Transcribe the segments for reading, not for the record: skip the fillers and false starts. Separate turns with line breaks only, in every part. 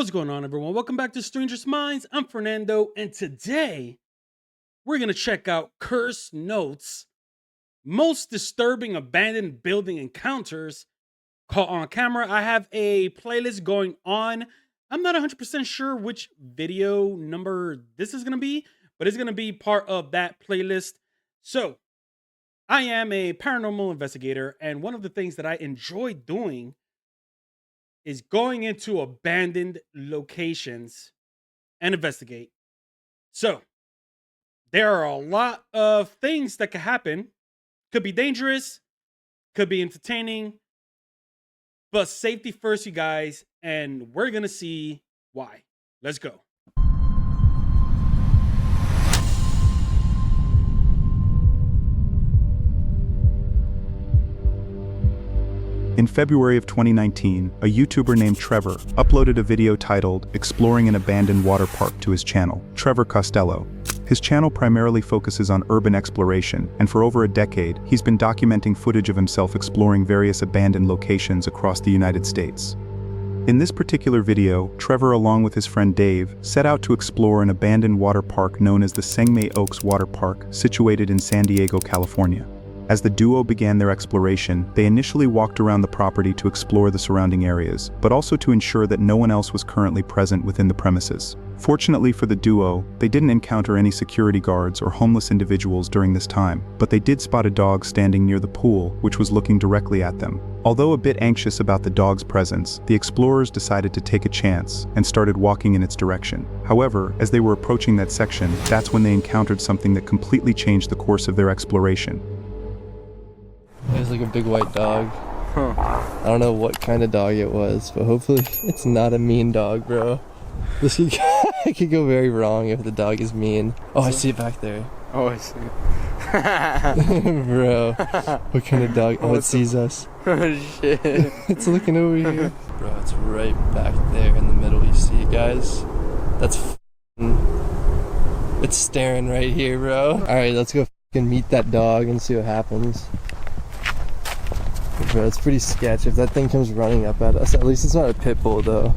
What's going on, everyone? Welcome back to Strangers Minds. I'm Fernando, and today we're going to check out Curse Notes, most disturbing abandoned building encounters caught on camera. I have a playlist going on. I'm not 100% sure which video number this is going to be, but it's going to be part of that playlist. So, I am a paranormal investigator, and one of the things that I enjoy doing is going into abandoned locations and investigate. So, there are a lot of things that could happen. Could be dangerous, could be entertaining, but safety first, you guys, and we're going to see why. Let's go.
In February of 2019, a YouTuber named Trevor uploaded a video titled "Exploring an Abandoned Water Park" to his channel, Trevor Costello. His channel primarily focuses on urban exploration, and for over a decade, he's been documenting footage of himself exploring various abandoned locations across the United States. In this particular video, Trevor, along with his friend Dave, set out to explore an abandoned water park known as the Sengme Oaks Water Park, situated in San Diego, California. As the duo began their exploration, they initially walked around the property to explore the surrounding areas, but also to ensure that no one else was currently present within the premises. Fortunately for the duo, they didn't encounter any security guards or homeless individuals during this time, but they did spot a dog standing near the pool, which was looking directly at them. Although a bit anxious about the dog's presence, the explorers decided to take a chance and started walking in its direction. However, as they were approaching that section, that's when they encountered something that completely changed the course of their exploration.
It was like a big white dog. I don't know what kind of dog it was, but hopefully it's not a mean dog, bro. This could go very wrong if the dog is mean. Oh, I see it back there.
Oh, I see it.
Bro, what kind of dog? Oh, it sees us.
Oh, shit.
It's looking over here. Bro, it's right back there in the middle. You see it, guys? That's it's staring right here, bro. Alright, let's go meet that dog and see what happens. Bro, it's pretty sketch if that thing comes running up at us. At least it's not a pit bull, though.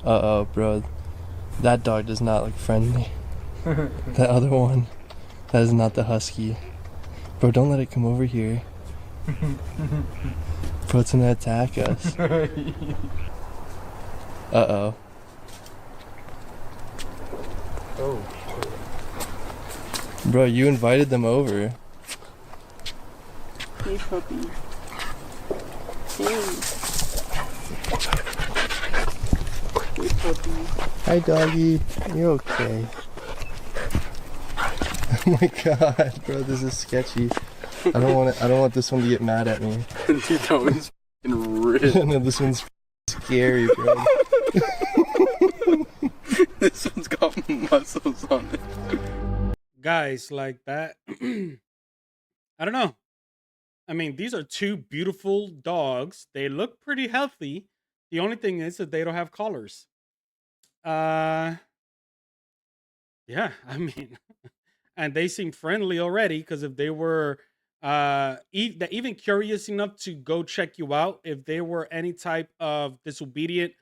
Uh-oh, bro. That dog does not look friendly. That other one. That is not the husky. Bro, don't let it come over here. Bro, it's gonna attack us. Uh-oh.
Oh.
Bro, you invited them over.
Hey, puppy. Hey. Hey, puppy.
Hi, doggy. You okay? Oh my god, bro, this is sketchy. I don't want this one to get mad at me.
Dude, that one's f***ing ripped.
No, this one's scary, bro.
This one's got muscles on it.
Guys, like that. I don't know. I mean, these are two beautiful dogs. They look pretty healthy. The only thing is that they don't have collars. Yeah, I mean, and they seem friendly already, because if they were even curious enough to go check you out, if they were any type of disobedient,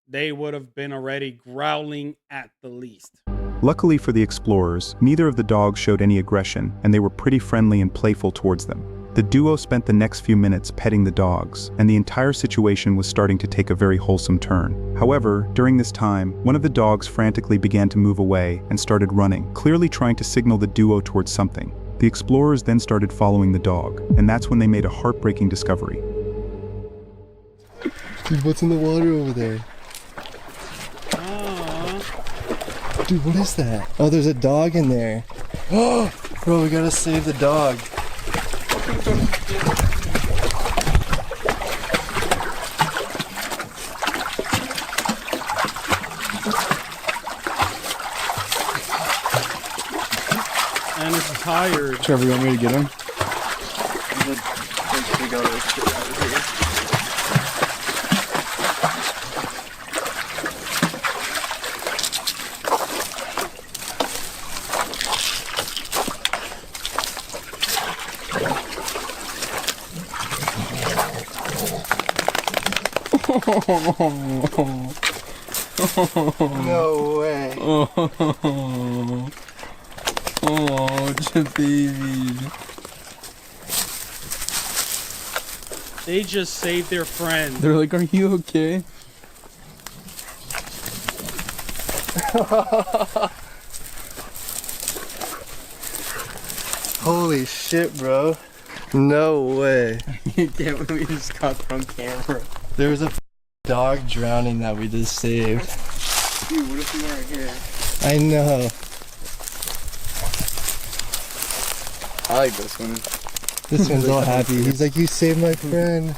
they would have been already growling at the least.
Luckily for the explorers, neither of the dogs showed any aggression, and they were pretty friendly and playful towards them. The duo spent the next few minutes petting the dogs, and the entire situation was starting to take a very wholesome turn. However, during this time, one of the dogs frantically began to move away and started running, clearly trying to signal the duo towards something. The explorers then started following the dog, and that's when they made a heartbreaking discovery.
Dude, what's in the water over there? Dude, what is that? Oh, there's a dog in there. Oh, bro, we gotta save the dog.
And it's tired.
Trevor, you want me to get him?
No way.
Oh, baby.
They just saved their friend.
They're like, are you okay?
Holy shit, bro. No way.
You can't believe we just got from camera.
There was a dog drowning that we just saved.
Dude, what if we weren't here?
I know.
I like this one.
This one's all happy. He's like, you saved my friend.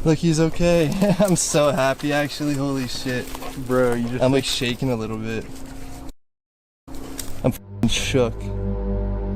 Look, he's okay. I'm so happy, actually. Holy shit.
Bro, you just...
I'm like shaking a little bit. I'm f***ing shook.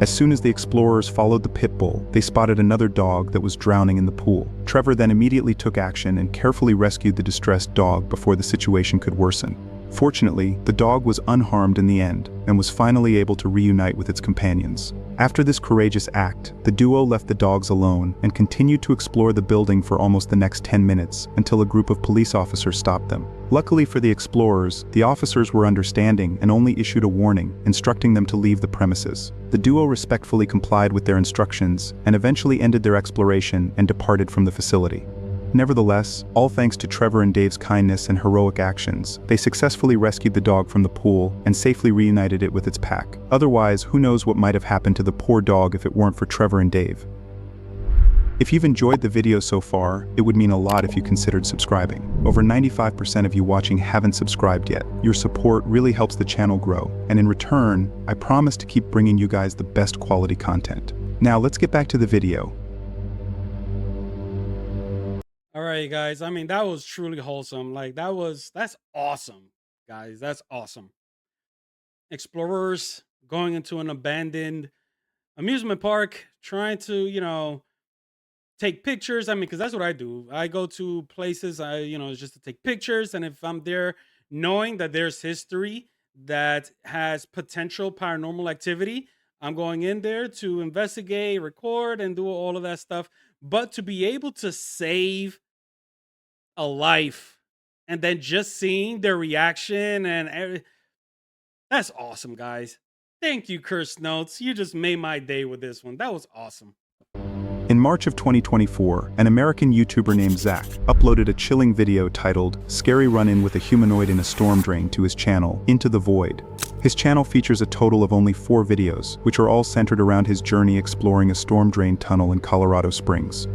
As soon as the explorers followed the pit bull, they spotted another dog that was drowning in the pool. Trevor then immediately took action and carefully rescued the distressed dog before the situation could worsen. Fortunately, the dog was unharmed in the end and was finally able to reunite with its companions. After this courageous act, the duo left the dogs alone and continued to explore the building for almost the next 10 minutes until a group of police officers stopped them. Luckily for the explorers, the officers were understanding and only issued a warning, instructing them to leave the premises. The duo respectfully complied with their instructions and eventually ended their exploration and departed from the facility. Nevertheless, all thanks to Trevor and Dave's kindness and heroic actions, they successfully rescued the dog from the pool and safely reunited it with its pack. Otherwise, who knows what might have happened to the poor dog if it weren't for Trevor and Dave. If you've enjoyed the video so far, it would mean a lot if you considered subscribing. Over 95% of you watching haven't subscribed yet. Your support really helps the channel grow, and in return, I promise to keep bringing you guys the best quality content. Now let's get back to the video.
All right, guys. I mean, that was truly wholesome. Like, that's awesome, guys. That's awesome. Explorers going into an abandoned amusement park, trying to, take pictures. I mean, because that's what I do. I go to places, just to take pictures. And if I'm there knowing that there's history that has potential paranormal activity, I'm going in there to investigate, record, and do all of that stuff. But to be able to save a life and then just seeing their reaction and that's awesome, guys. Thank you, Curse Notes. You just made my day with this one. That was awesome.
In March of 2024, an American YouTuber named Zach uploaded a chilling video titled "Scary Run-In with a Humanoid in a Storm Drain" to his channel, Into the Void. His channel features a total of only 4 videos, which are all centered around his journey exploring a storm drain tunnel in Colorado Springs.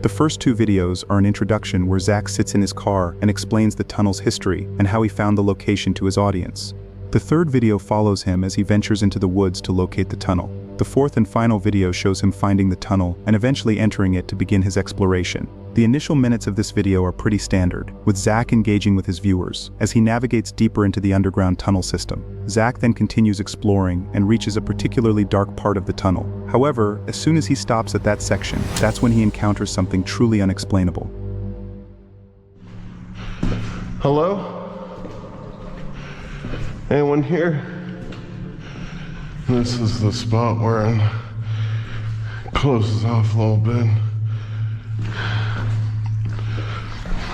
The first 2 videos are an introduction where Zach sits in his car and explains the tunnel's history and how he found the location to his audience. The third video follows him as he ventures into the woods to locate the tunnel. The fourth and final video shows him finding the tunnel and eventually entering it to begin his exploration. The initial minutes of this video are pretty standard, with Zach engaging with his viewers as he navigates deeper into the underground tunnel system. Zach then continues exploring and reaches a particularly dark part of the tunnel. However, as soon as he stops at that section, that's when he encounters something truly unexplainable.
Hello? Anyone here? This is the spot where it closes off a little bit.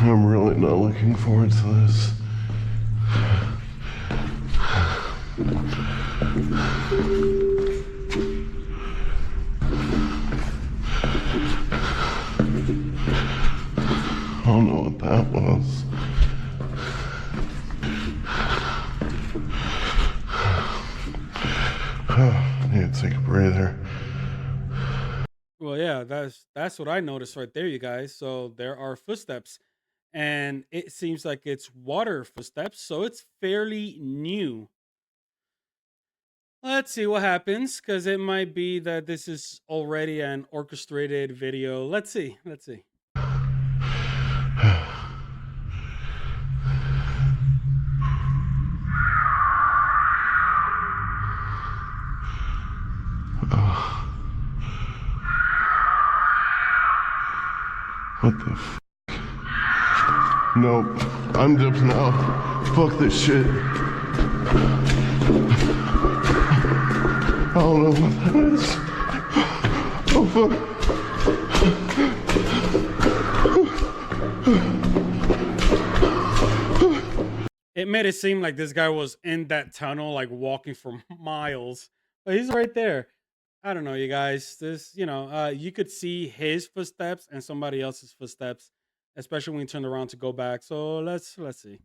I'm really not looking forward to this. I don't know what that was. I need to take a breather.
Well, yeah, that's what I noticed right there, you guys. So there are footsteps, and it seems like it's water footsteps, so it's fairly new. Let's see what happens, because it might be that this is already an orchestrated video. Let's see.
What the f? Nope. I'm dipping out. Fuck this shit. I don't know what that is. Oh fuck.
made it seem like this guy was in that tunnel, like walking for miles, but he's right there. I don't know, you guys. This, you could see his footsteps and somebody else's footsteps, especially when he turned around to go back. So let's see.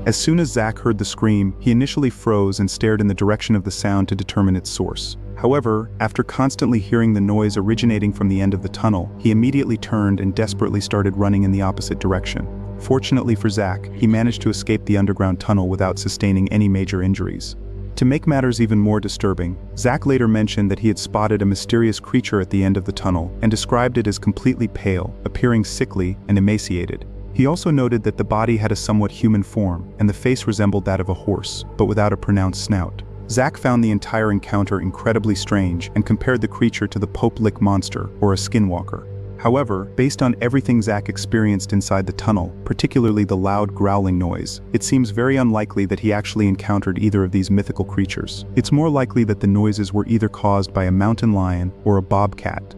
As soon as Zach heard the scream, he initially froze and stared in the direction of the sound to determine its source. However, after constantly hearing the noise originating from the end of the tunnel, he immediately turned and desperately started running in the opposite direction. Fortunately for Zach, he managed to escape the underground tunnel without sustaining any major injuries. To make matters even more disturbing, Zach later mentioned that he had spotted a mysterious creature at the end of the tunnel and described it as completely pale, appearing sickly and emaciated. He also noted that the body had a somewhat human form, and the face resembled that of a horse, but without a pronounced snout. Zach found the entire encounter incredibly strange and compared the creature to the Pope Lick monster, or a skinwalker. However, based on everything Zach experienced inside the tunnel, particularly the loud growling noise, it seems very unlikely that he actually encountered either of these mythical creatures. It's more likely that the noises were either caused by a mountain lion or a bobcat.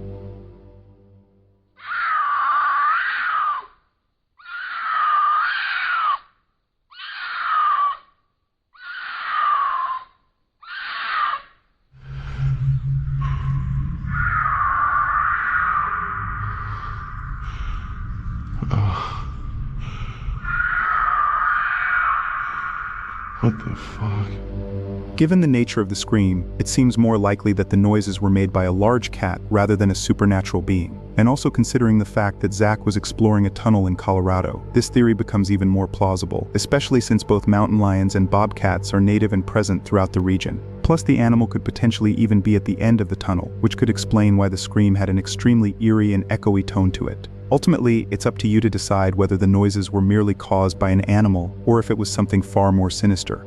What the fuck?
Given the nature of the scream, it seems more likely that the noises were made by a large cat rather than a supernatural being. And also considering the fact that Zach was exploring a tunnel in Colorado, this theory becomes even more plausible, especially since both mountain lions and bobcats are native and present throughout the region. Plus, the animal could potentially even be at the end of the tunnel, which could explain why the scream had an extremely eerie and echoey tone to it. Ultimately, it's up to you to decide whether the noises were merely caused by an animal or if it was something far more sinister.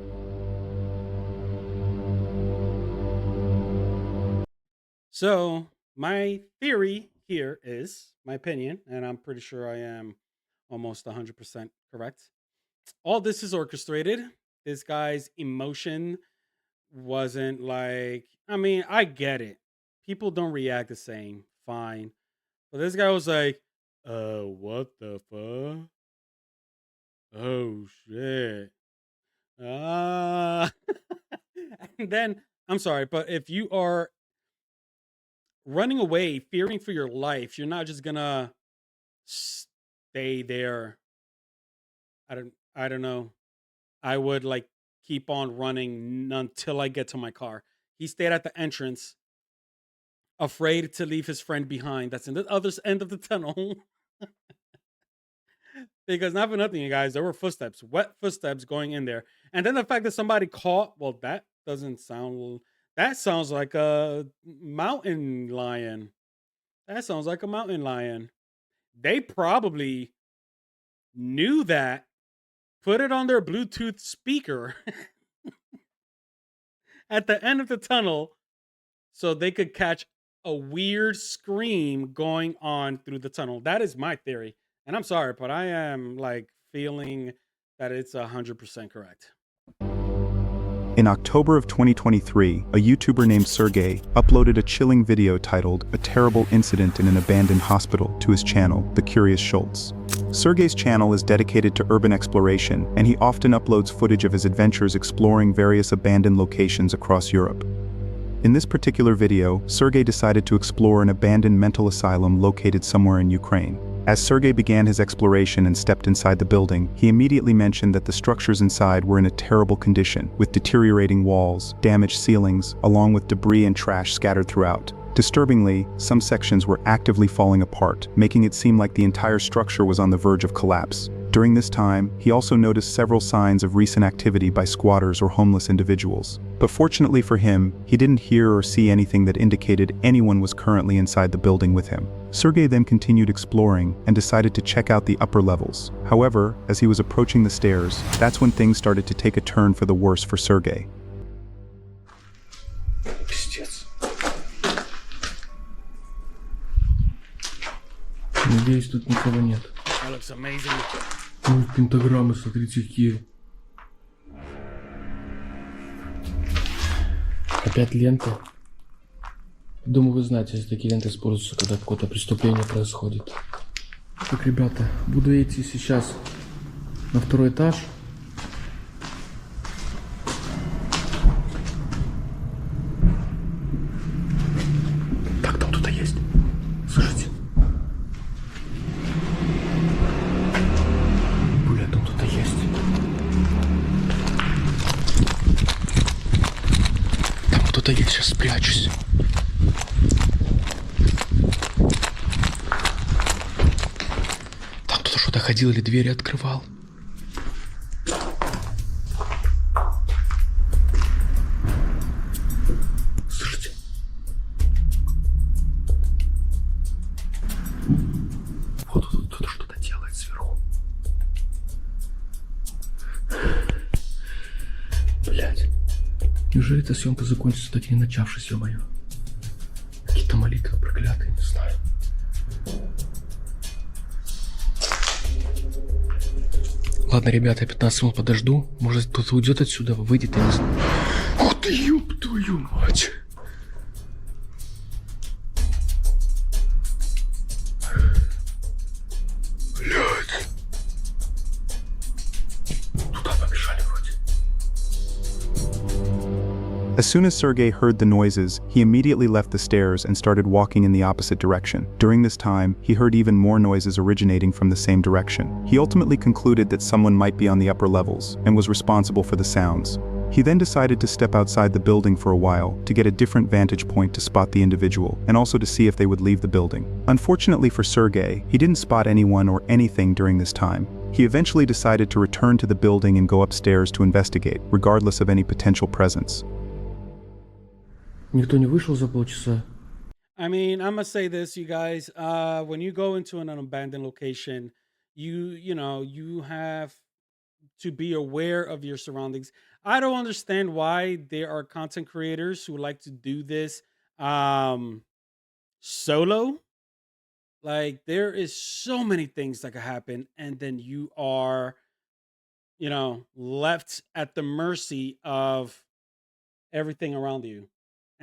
So, my theory here is my opinion, and I'm pretty sure I am almost 100% correct. All this is orchestrated. This guy's emotion wasn't like, I mean, I get it. People don't react the same. Fine. But this guy was like, what the fuck? Oh, shit. Ah. And then, I'm sorry, but if you are running away, fearing for your life, you're not just gonna stay there. I don't know. I would like keep on running until I get to my car. He stayed at the entrance, afraid to leave his friend behind. That's in the other end of the tunnel. Because not for nothing, you guys, there were footsteps, wet footsteps going in there. And then the fact that somebody caught, well, that doesn't sound, that sounds like a mountain lion. That sounds like a mountain lion. They probably knew that, put it on their Bluetooth speaker at the end of the tunnel so they could catch a weird scream going on through the tunnel. That is my theory. And I'm sorry, but I am like feeling that it's 100% correct.
In October of 2023, a YouTuber named Sergey uploaded a chilling video titled "A Terrible Incident in an Abandoned Hospital" to his channel, The Curious Schultz. Sergey's channel is dedicated to urban exploration, and he often uploads footage of his adventures exploring various abandoned locations across Europe. In this particular video, Sergey decided to explore an abandoned mental asylum located somewhere in Ukraine. As Sergey began his exploration and stepped inside the building, he immediately mentioned that the structures inside were in a terrible condition, with deteriorating walls, damaged ceilings, along with debris and trash scattered throughout. Disturbingly, some sections were actively falling apart, making it seem like the entire structure was on the verge of collapse. During this time, he also noticed several signs of recent activity by squatters or homeless individuals. But fortunately for him, he didn't hear or see anything that indicated anyone was currently inside the building with him. Sergey then continued exploring and decided to check out the upper levels. However, as he was approaching the stairs, that's when things started to take a turn for the worse for Sergey.
Надеюсь, тут никого нет.
That looks amazing.
Ну, пентаграммы, смотрите, какие. Опять ленты. Думаю, вы знаете, если такие ленты используются, когда какое-то преступление происходит. Так, ребята, буду идти сейчас на второй этаж. Так, там кто-то есть. Слышите? Бля, там кто-то есть. Там кто-то есть, сейчас спрячусь. Там кто-то что-то ходил или двери открывал. Слышите? Вот тут кто-то что-то делает сверху. Блять. Неужели эта съемка закончится, так и не начавшись, ё-моё? Какие-то молитвы проклятые, не знаю. Ладно, ребята, я 15 минут подожду. Может, кто-то уйдет отсюда, выйдет, я не знаю. Ух ты, ёб твою мать! Блядь. Туда побежали вроде.
As soon as Sergei heard the noises, he immediately left the stairs and started walking in the opposite direction. During this time, he heard even more noises originating from the same direction. He ultimately concluded that someone might be on the upper levels and was responsible for the sounds. He then decided to step outside the building for a while to get a different vantage point to spot the individual and also to see if they would leave the building. Unfortunately for Sergei, he didn't spot anyone or anything during this time. He eventually decided to return to the building and go upstairs to investigate, regardless of any potential presence.
Никто не вышел за полчаса.
I mean, I'm gonna say this, you guys. When you go into an abandoned location, you have to be aware of your surroundings. I don't understand why there are content creators who like to do this solo. Like there is so many things that could happen, and then you are, left at the mercy of everything around you.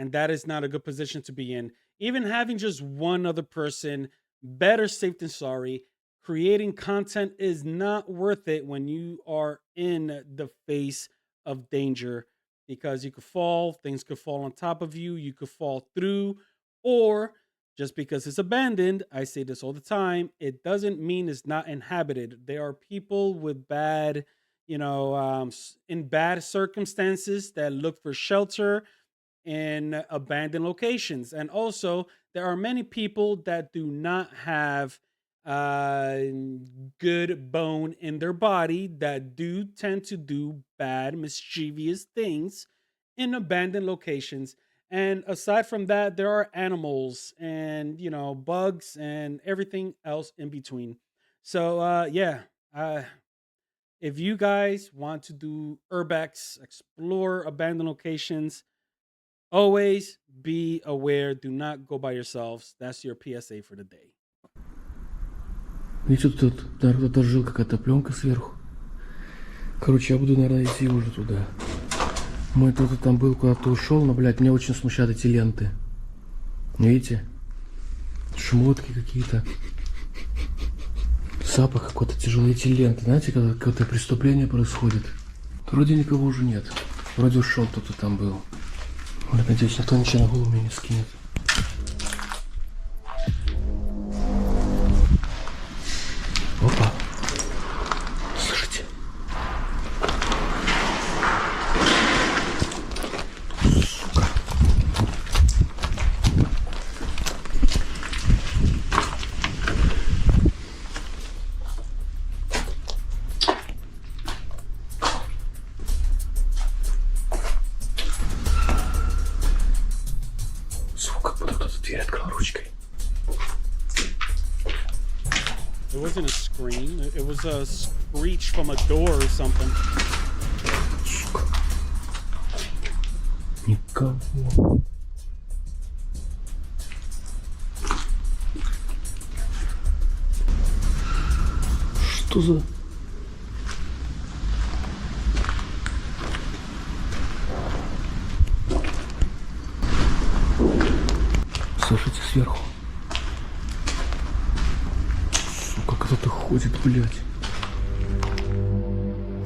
And that is not a good position to be in. Even having just one other person, better safe than sorry. Creating content is not worth it when you are in the face of danger because you could fall, things could fall on top of you, you could fall through, or just because it's abandoned, I say this all the time, it doesn't mean it's not inhabited. There are people with bad, in bad circumstances that look for shelter in abandoned locations. And also, there are many people that do not have uh, good bone in their body that do tend to do bad, mischievous things in abandoned locations. And aside from that, there are animals and, bugs and everything else in between. So, yeah. If you guys want to do urbex, explore abandoned locations, always be aware. Do not go by yourselves. That's your PSA for the day.
И что тут, наверное, кто-то жил, какая-то пленка сверху. Короче, я буду, наверное, идти уже туда. Мой кто-то там был, куда-то ушел, но, блядь, меня очень смущают эти ленты. Видите? Шмотки какие-то. Запах какой-то тяжелый. Эти ленты, знаете, когда какое-то преступление происходит. Вроде никого уже нет. Вроде ушел кто-то там был. Я надеюсь, никто ничего на голову мне не скинет. Опа. Слышите? Сука. Сука, будто кто-то дверь открыл ручкой.
It wasn't a scream. It was a screech from a door or something.
Сука. Никого. Что за... Слышите сверху? Сука, кто-то ходит, блядь.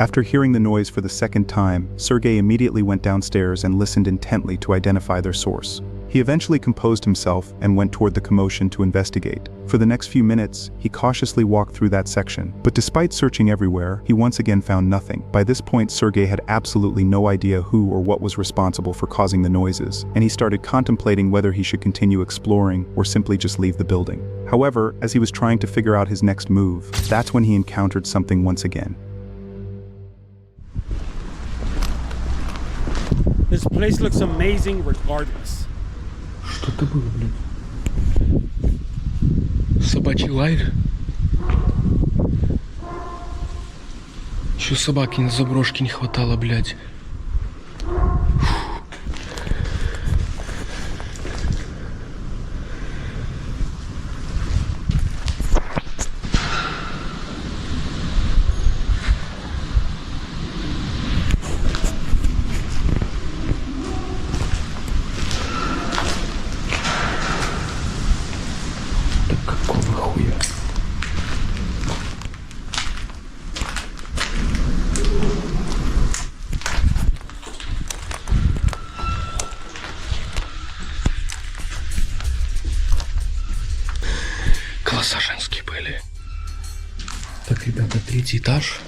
After hearing the noise for the second time, Sergei immediately went downstairs and listened intently to identify their source. He eventually composed himself and went toward the commotion to investigate. For the next few minutes, he cautiously walked through that section, but despite searching everywhere, he once again found nothing. By this point, Sergei had absolutely no idea who or what was responsible for causing the noises, and he started contemplating whether he should continue exploring or simply just leave the building. However, as he was trying to figure out his next move, that's when he encountered something once again.
This place looks amazing regardless.
Что это было, блядь? Собачий лай? Еще собаки на заброшке не хватало, блядь. Голоса женские были. Так, ребята, 3-й этаж.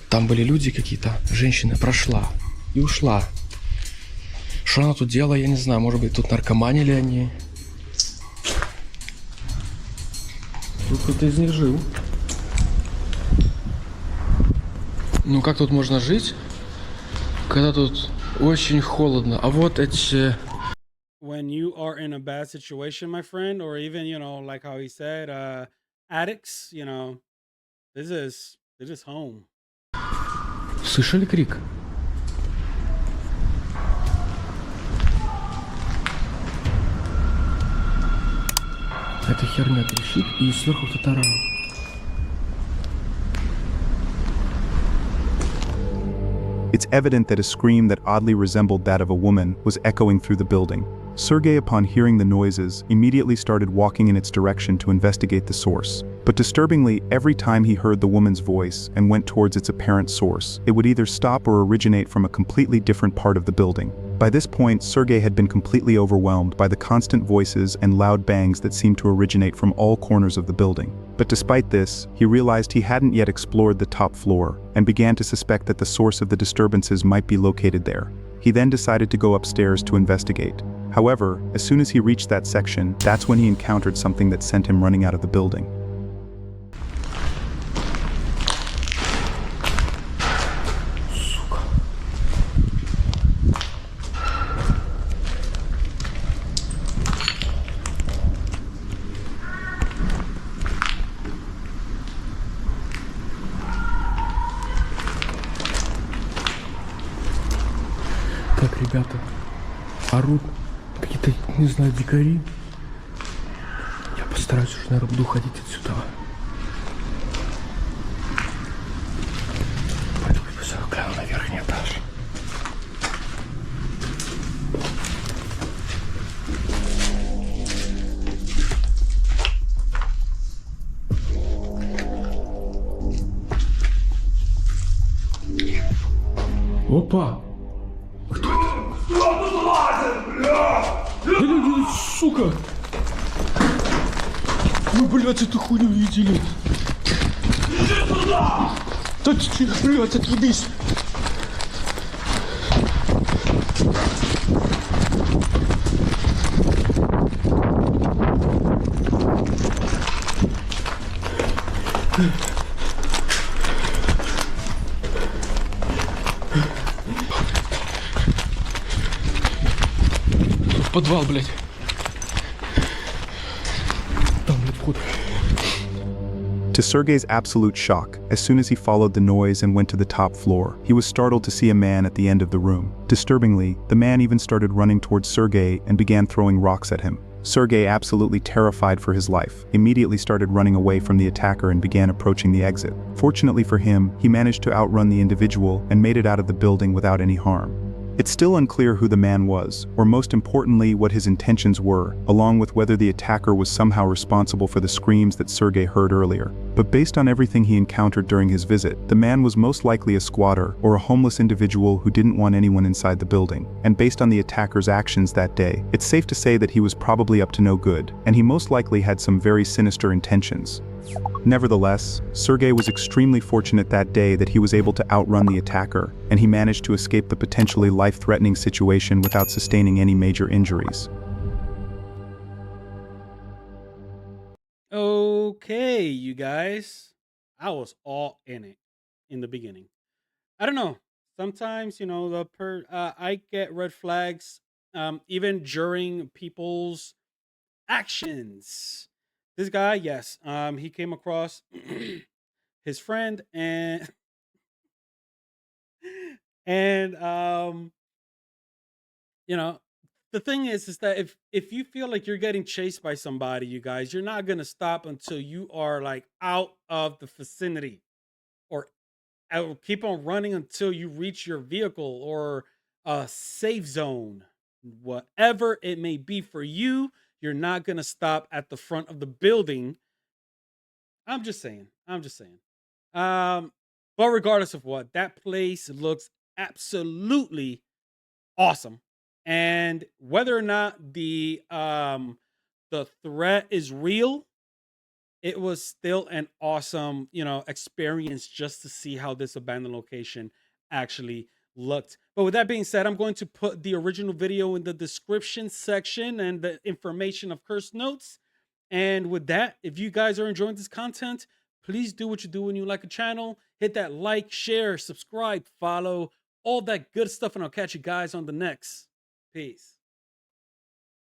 Там были люди какие-то. Женщина прошла и ушла. Что она тут делала, я не знаю. Может быть, тут наркоманили они. Тут кто-то из них жил. Ну, как тут можно жить, когда тут очень холодно? А вот эти...
When you are in a bad situation, my friend, or even, like how he said, addicts, this is home.
Слышали крик? Эта херня трещит, и сверху кто-то орал.
It's evident that a scream that oddly resembled that of a woman was echoing through the building. Sergei, upon hearing the noises, immediately started walking in its direction to investigate the source. But disturbingly, every time he heard the woman's voice and went towards its apparent source, it would either stop or originate from a completely different part of the building. By this point, Sergei had been completely overwhelmed by the constant voices and loud bangs that seemed to originate from all corners of the building. But despite this, he realized he hadn't yet explored the top floor, and began to suspect that the source of the disturbances might be located there. He then decided to go upstairs to investigate. However, as soon as he reached that section, that's when he encountered something that sent him running out of the building.
Так, ребята, орут какие-то, не знаю, дикари. Я постараюсь уже, наверное, буду уходить отсюда. Пойду гляну на верхний этаж. Опа! Кто это? Блядь, сука! Мы, блядь, эту хуйню видели. Иди сюда! Да ты, блядь, отъебись! В подвал, блядь. Там, блядь, вход.
To Sergei's absolute shock, as soon as he followed the noise and went to the top floor, he was startled to see a man at the end of the room. Disturbingly, the man even started running towards Sergei and began throwing rocks at him. Sergei, absolutely terrified for his life, immediately started running away from the attacker and began approaching the exit. Fortunately for him, he managed to outrun the individual and made it out of the building without any harm. It's still unclear who the man was, or most importantly, what his intentions were, along with whether the attacker was somehow responsible for the screams that Sergei heard earlier. But based on everything he encountered during his visit, the man was most likely a squatter or a homeless individual who didn't want anyone inside the building. And based on the attacker's actions that day, it's safe to say that he was probably up to no good, and he most likely had some very sinister intentions. Nevertheless, Sergei was extremely fortunate that day that he was able to outrun the attacker, and he managed to escape the potentially life-threatening situation without sustaining any major injuries.
Okay, you guys. I was all in it in the beginning. I don't know. Sometimes, I get red flags even during people's actions. This guy, yes, he came across his friend and and you know, the thing is that if you feel like you're getting chased by somebody, you guys, you're not gonna stop until you are like out of the vicinity, or I will keep on running until you reach your vehicle or a safe zone, whatever it may be for you. You're not gonna stop at the front of the building. I'm just saying. I'm just saying. Um, but regardless of what, that place looks absolutely awesome. And whether or not the threat is real, it was still an awesome, experience just to see how this abandoned location actually looked. But with that being said, I'm going to put the original video in the description section and the information of curse notes. And with that, if you guys are enjoying this content, please do what you do when you like a channel. Hit that like, share, subscribe, follow, all that good stuff, and I'll catch you guys on the next. Peace.